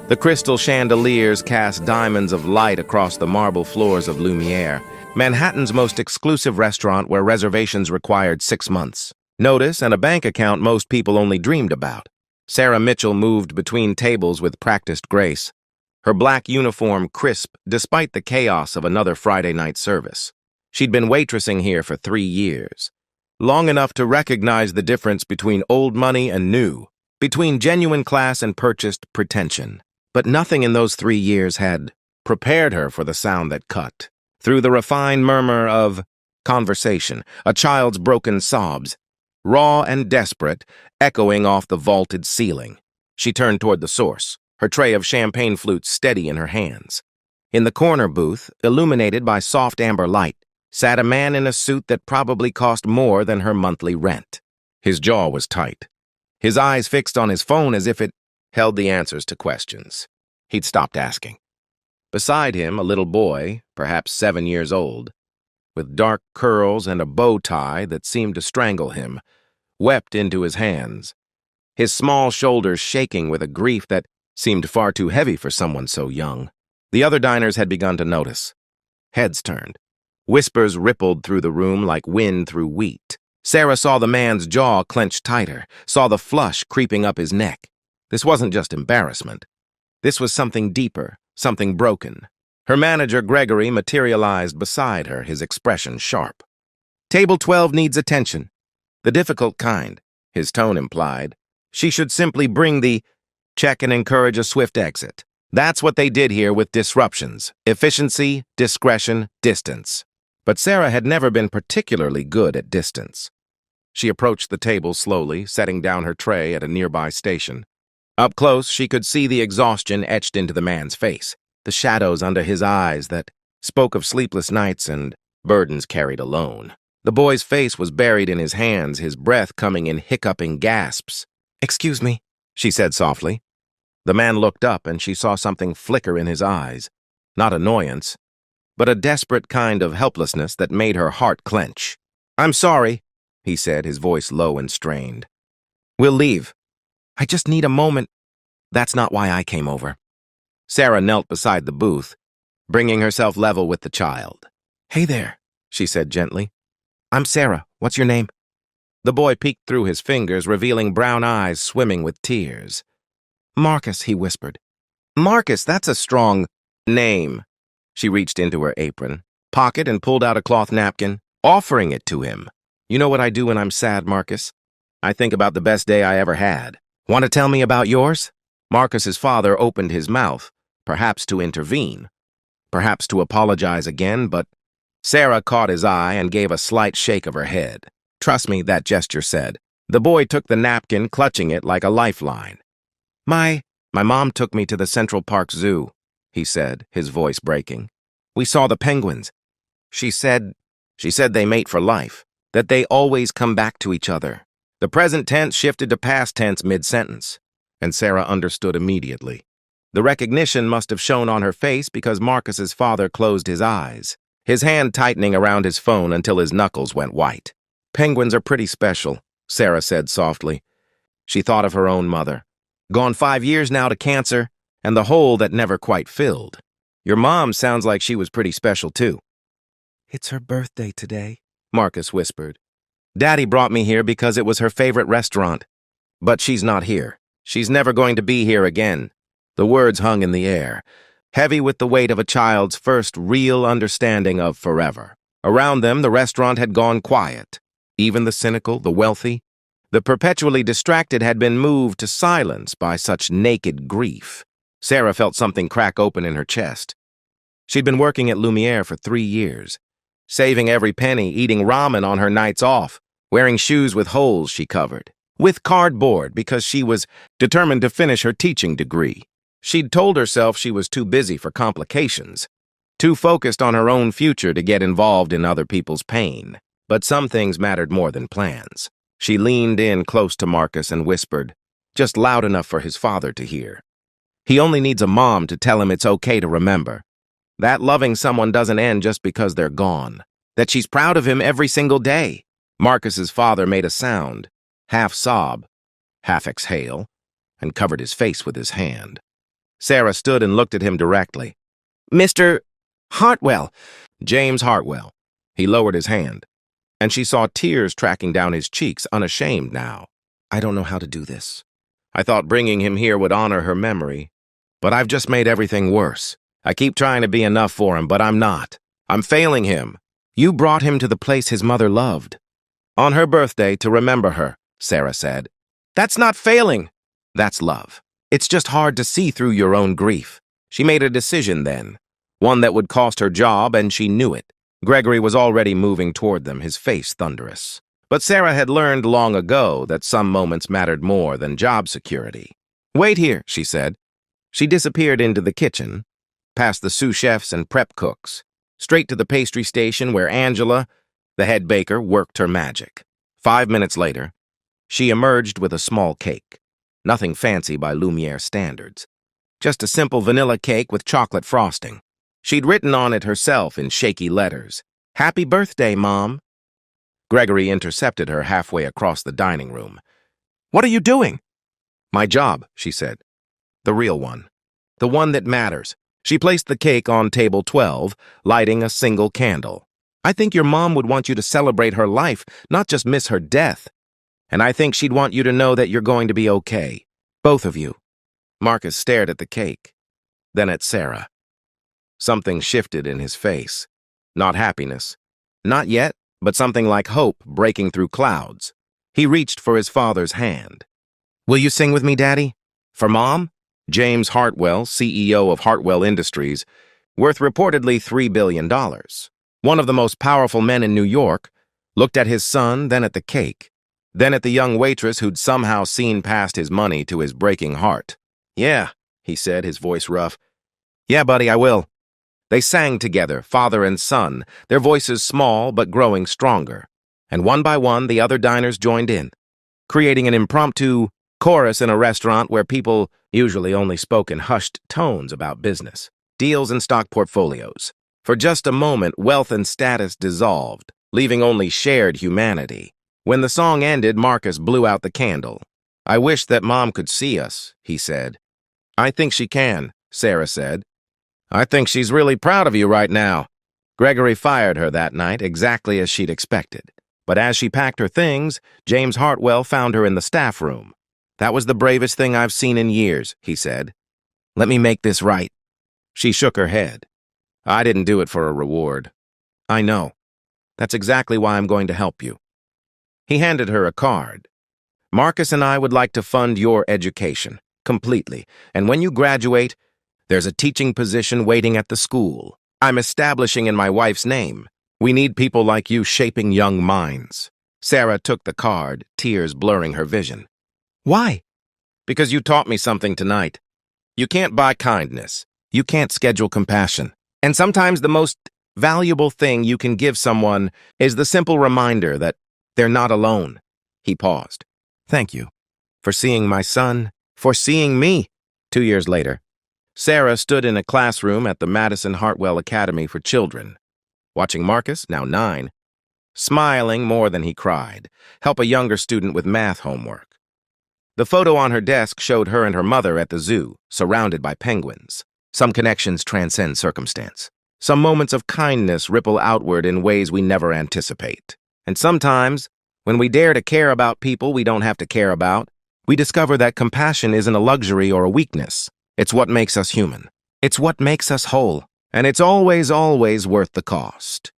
The crystal chandeliers cast diamonds of light across the marble floors of Lumiere, Manhattan's most exclusive restaurant where reservations required 6 months. Notice and a bank account most people only dreamed about. Sarah Mitchell moved between tables with practiced grace, her black uniform crisp despite the chaos of another Friday night service. She'd been waitressing here for 3 years, long enough to recognize the difference between old money and new, between genuine class and purchased pretension. But nothing in those 3 years had prepared her for the sound that cut. Through the refined murmur of conversation, a child's broken sobs, raw and desperate, echoing off the vaulted ceiling. She turned toward the source, her tray of champagne flutes steady in her hands. In the corner booth, illuminated by soft amber light, sat a man in a suit that probably cost more than her monthly rent. His jaw was tight, his eyes fixed on his phone as if it held the answers to questions he'd stopped asking. Beside him, a little boy, perhaps 7 years old, with dark curls and a bow tie that seemed to strangle him, wept into his hands, his small shoulders shaking with a grief that seemed far too heavy for someone so young. The other diners had begun to notice. Heads turned. Whispers rippled through the room like wind through wheat. Sarah saw the man's jaw clench tighter, saw the flush creeping up his neck. This wasn't just embarrassment. This was something deeper, something broken. Her manager, Gregory, materialized beside her, his expression sharp. "Table 12 needs attention. The difficult kind," his tone implied. "She should simply bring the check and encourage a swift exit. That's what they did here with disruptions. Efficiency, discretion, distance." But Sarah had never been particularly good at distance. She approached the table slowly, setting down her tray at a nearby station. Up close, she could see the exhaustion etched into the man's face, the shadows under his eyes that spoke of sleepless nights and burdens carried alone. The boy's face was buried in his hands, his breath coming in hiccuping gasps. "Excuse me," she said softly. The man looked up and she saw something flicker in his eyes. Not annoyance, but a desperate kind of helplessness that made her heart clench. "I'm sorry," he said, his voice low and strained. "We'll leave. I just need a moment. That's not why I came over." Sarah knelt beside the booth, bringing herself level with the child. "Hey there," she said gently. "I'm Sarah. What's your name?" The boy peeked through his fingers, revealing brown eyes swimming with tears. "Marcus," he whispered. "Marcus, that's a strong name." She reached into her apron pocket and pulled out a cloth napkin, offering it to him. "You know what I do when I'm sad, Marcus? I think about the best day I ever had. Want to tell me about yours?" Marcus's father opened his mouth, perhaps to intervene, perhaps to apologize again, but Sarah caught his eye and gave a slight shake of her head. "Trust me," that gesture said. The boy took the napkin, clutching it like a lifeline. My mom took me to the Central Park Zoo," he said, his voice breaking. "We saw the penguins. She said they mate for life, that they always come back to each other." The present tense shifted to past tense mid-sentence, and Sarah understood immediately. The recognition must have shown on her face because Marcus's father closed his eyes, his hand tightening around his phone until his knuckles went white. "Penguins are pretty special," Sarah said softly. She thought of her own mother. Gone 5 years now to cancer, and the hole that never quite filled. "Your mom sounds like she was pretty special too." "It's her birthday today," Marcus whispered. "Daddy brought me here because it was her favorite restaurant. But she's not here. She's never going to be here again." The words hung in the air, heavy with the weight of a child's first real understanding of forever. Around them, the restaurant had gone quiet. Even the cynical, the wealthy, the perpetually distracted had been moved to silence by such naked grief. Sarah felt something crack open in her chest. She'd been working at Lumiere for 3 years, saving every penny, eating ramen on her nights off, wearing shoes with holes she covered, with cardboard because she was determined to finish her teaching degree. She'd told herself she was too busy for complications, too focused on her own future to get involved in other people's pain. But some things mattered more than plans. She leaned in close to Marcus and whispered, just loud enough for his father to hear. "He only needs a mom to tell him it's okay to remember. That loving someone doesn't end just because they're gone. That she's proud of him every single day." Marcus's father made a sound, half sob, half exhale, and covered his face with his hand. Sarah stood and looked at him directly. Mr. Hartwell. James Hartwell. He lowered his hand, and she saw tears tracking down his cheeks, unashamed now. I don't know how to do this. I thought bringing him here would honor her memory, but I've just made everything worse. I keep trying to be enough for him, but I'm not. I'm failing him. You brought him to the place his mother loved. On her birthday, to remember her, Sarah said. That's not failing. That's love. It's just hard to see through your own grief. She made a decision then, one that would cost her job, and she knew it. Gregory was already moving toward them, his face thunderous. But Sarah had learned long ago that some moments mattered more than job security. Wait here, she said. She disappeared into the kitchen, past the sous chefs and prep cooks, straight to the pastry station where Angela, the head baker, worked her magic. 5 minutes later, she emerged with a small cake. Nothing fancy by Lumiere standards. Just a simple vanilla cake with chocolate frosting. She'd written on it herself in shaky letters, "Happy birthday, Mom." Gregory intercepted her halfway across the dining room. What are you doing? My job, she said. The real one. The one that matters. She placed the cake on table 12, lighting a single candle. I think your mom would want you to celebrate her life, not just miss her death. And I think she'd want you to know that you're going to be okay. Both of you. Marcus stared at the cake, then at Sarah. Something shifted in his face. Not happiness. Not yet, but something like hope breaking through clouds. He reached for his father's hand. Will you sing with me, Daddy? For Mom? James Hartwell, CEO of Hartwell Industries, worth reportedly $3 billion. One of the most powerful men in New York, looked at his son, then at the cake, then at the young waitress who'd somehow seen past his money to his breaking heart. Yeah, he said, his voice rough. Yeah, buddy, I will. They sang together, father and son, their voices small but growing stronger. And one by one, the other diners joined in, creating an impromptu chorus in a restaurant where people usually only spoke in hushed tones about business, deals and stock portfolios. For just a moment, wealth and status dissolved, leaving only shared humanity. When the song ended, Marcus blew out the candle. I wish that Mom could see us, he said. I think she can, Sarah said. I think she's really proud of you right now. Gregory fired her that night, exactly as she'd expected. But as she packed her things, James Hartwell found her in the staff room. That was the bravest thing I've seen in years, he said. Let me make this right. She shook her head. I didn't do it for a reward. I know. That's exactly why I'm going to help you. He handed her a card. Marcus and I would like to fund your education, completely. And when you graduate, there's a teaching position waiting at the school. I'm establishing in my wife's name. We need people like you shaping young minds. Sarah took the card, tears blurring her vision. Why? Because you taught me something tonight. You can't buy kindness. You can't schedule compassion. And sometimes the most valuable thing you can give someone is the simple reminder that they're not alone. He paused. Thank you for seeing my son, for seeing me. 2 years later, Sarah stood in a classroom at the Madison Hartwell Academy for Children, watching Marcus, now 9, smiling more than he cried, help a younger student with math homework. The photo on her desk showed her and her mother at the zoo, surrounded by penguins. Some connections transcend circumstance. Some moments of kindness ripple outward in ways we never anticipate. And sometimes, when we dare to care about people we don't have to care about, we discover that compassion isn't a luxury or a weakness. It's what makes us human. It's what makes us whole. And it's always, always worth the cost.